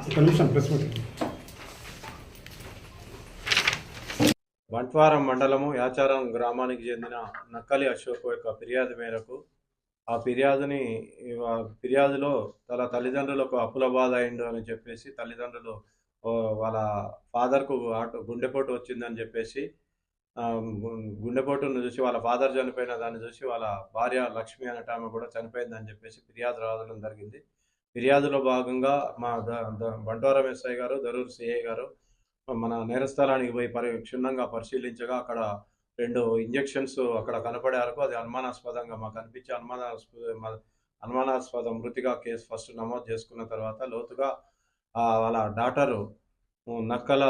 ఒక నిమిషం press meet. Bantwaram మండలము యాచారం గ్రామానికి చెందిన నక్కలి అశోక్ యొక్క ఫిర్యాదు మేరకు ఫిర్యాదులో తన తల్లిదండ్రులకు అప్పుల బాధ అయిండు అని చెప్పేసి తల్లిదండ్రులు వాళ్ళ ఫాదర్కు గుండెపోటు వచ్చిందని చెప్పేసి గుండెపోటును చూసి వాళ్ళ ఫాదర్ చనిపోయిన దాన్ని చూసి వాళ్ళ భార్య లక్ష్మి అనేట ఆమె కూడా చనిపోయిందని చెప్పేసి ఫిర్యాదు రావడం జరిగింది. ఫిర్యాదులో భాగంగా మా బంట్వారం ఎస్ఐ గారు, దరూర్ సిఐ గారు మన నేరస్థలానికి పోయి క్షుణ్ణంగా పరిశీలించగా అక్కడ 2 ఇంజెక్షన్స్ అక్కడ కనపడే వరకు అది అనుమానాస్పదంగా మాకు అనిపించి అనుమానాస్పద మృతిగా కేసు ఫస్ట్ నమోదు చేసుకున్న తర్వాత లోతుగా వాళ్ళ డాటరు నక్కల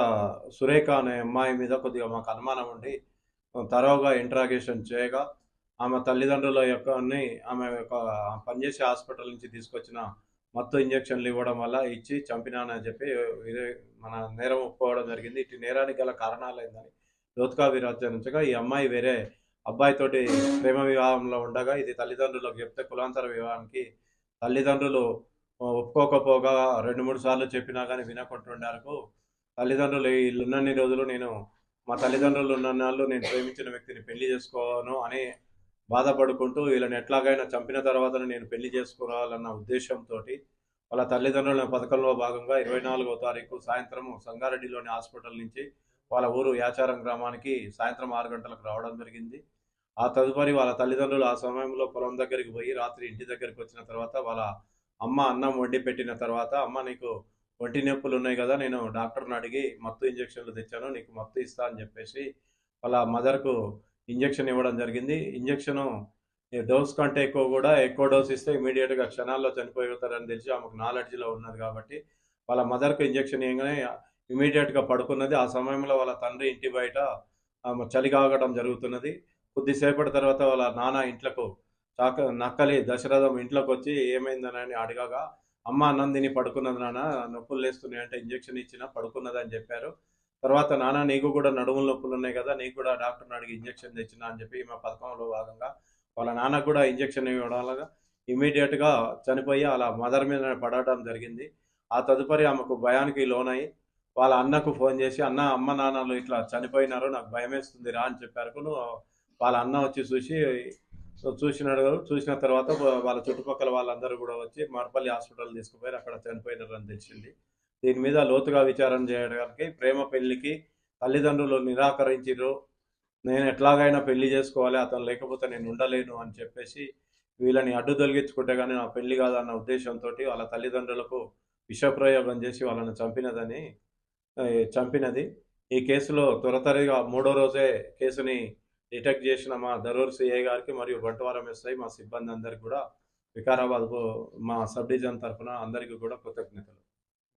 సురేఖ అనే అమ్మాయి మీద కొద్దిగా మాకు అనుమానం ఉండి తరోగా ఇంట్రాగేషన్ చేయగా ఆమె తల్లిదండ్రుల యొక్క ఆమె యొక్క పనిచేసే హాస్పిటల్ నుంచి తీసుకొచ్చిన మత్తు ఇంజక్షన్లు ఇవ్వడం వల్ల ఇచ్చి చంపినానని చెప్పి మన నేరం ఒప్పుకోవడం జరిగింది. ఇటు నేరానికి గల కారణాలు ఏందని లోతుగా విచారించగా ఈ అమ్మాయి వేరే అబ్బాయితోటి ప్రేమ వివాహంలో ఉండగా ఇది తల్లిదండ్రులకు చెప్తే కులాంతర వివాహానికి తల్లిదండ్రులు ఒప్పుకోకపోగా 2-3 సార్లు చెప్పినా కానీ వినకుంటుండేందుకు తల్లిదండ్రులు ఇల్లున్నన్ని రోజులు మా తల్లిదండ్రులు ఉన్నన్నాళ్ళు నేను ప్రేమించిన వ్యక్తిని పెళ్లి చేసుకోను అని బాధపడుకుంటూ వీళ్ళని ఎట్లాగైనా చంపిన తర్వాత నేను పెళ్లి చేసుకోవాలన్న ఉద్దేశంతో వాళ్ళ తల్లిదండ్రుల పథకంలో భాగంగా 24వ తారీఖు సాయంత్రం సంగారెడ్డిలోని హాస్పిటల్ నుంచి వాళ్ళ ఊరు యాచారం గ్రామానికి సాయంత్రం 6 గంటలకు రావడం జరిగింది. ఆ తదుపరి వాళ్ళ తల్లిదండ్రులు ఆ సమయంలో పొలం దగ్గరికి పోయి రాత్రి ఇంటి దగ్గరికి వచ్చిన తర్వాత వాళ్ళ అమ్మ అన్నం వండి పెట్టిన తర్వాత, అమ్మ నీకు ఒంటి నొప్పులు ఉన్నాయి కదా, నేను డాక్టర్ని అడిగి మత్తు ఇంజక్షన్లు తెచ్చాను, నీకు మత్తు ఇస్తా అని చెప్పేసి వాళ్ళ మదర్కు ఇంజక్షన్ ఇవ్వడం జరిగింది. ఇంజక్షను డోస్ కంటే ఎక్కువ డోస్ ఇస్తే ఇమీడియట్గా క్షణాల్లో చనిపోతారని తెలిసి ఆమెకు నాలెడ్జ్లో ఉన్నది కాబట్టి వాళ్ళ మదర్కు ఇంజక్షన్ ఇవ్వగానే ఇమీడియట్గా పడుకున్నది. ఆ సమయంలో వాళ్ళ తండ్రి ఇంటి బయట చలి కాగడం జరుగుతున్నది. కొద్దిసేపటి తర్వాత వాళ్ళ నాన్న ఇంట్లకు నక్కలి దశరథం ఇంట్లోకి వచ్చి ఏమైందని అడగగా, అమ్మ అన్నం తిని పడుకున్నది నాన్న, నొప్పులు లేస్తున్నాయి అంటే ఇంజక్షన్ ఇచ్చినా పడుకున్నదని చెప్పారు. తర్వాత నాన్న నీకు కూడా నడుముల నొప్పులు ఉన్నాయి కదా, నీకు కూడా డాక్టర్ని అడిగి ఇంజక్షన్ తెచ్చినా అని చెప్పి మా పథకంలో భాగంగా వాళ్ళ నాన్నకు కూడా ఇంజక్షన్ ఇవ్వడం వల్ల ఇమీడియట్గా చనిపోయి అలా మదర్ మీద పడటం జరిగింది. ఆ తదుపరి ఆమెకు భయానికి లోనై వాళ్ళ అన్నకు ఫోన్ చేసి, అమ్మ నాన్నలు ఇట్లా చనిపోయినారు, నాకు భయమేస్తుంది రా అని చెప్పారు. వాళ్ళ అన్న వచ్చి చూసిన తర్వాత వాళ్ళ చుట్టుపక్కల వాళ్ళందరూ కూడా వచ్చి మార్పల్లి హాస్పిటల్ తీసుకుపోయారు. అక్కడ చనిపోయినారని తెలిసింది. దీని మీద లోతుగా విచారణ చేయడానికి ప్రేమ పెళ్లికి తల్లిదండ్రులు నిరాకరించారు. నేను ఎట్లాగైనా పెళ్లి చేసుకోవాలి, అతను లేకపోతే నేను ఉండలేను అని చెప్పేసి వీళ్ళని అడ్డు తొలగించుకుంటే కానీ నా పెళ్లి కాదన్న ఉద్దేశంతో వాళ్ళ తల్లిదండ్రులకు విషప్రయోగం చేసి వాళ్ళని చంపినది. ఈ కేసులో త్వరతరిగా 3వ రోజే కేసుని డిటెక్ట్ చేసిన మా దరూర్ సిఐ గారికి మరియు బంట్వారం ఎస్ఐ మా సిబ్బంది అందరికీ కూడా వికారాబాద్ మా సబ్ డివిజన్ తరఫున అందరికీ కూడా కృతజ్ఞతలు.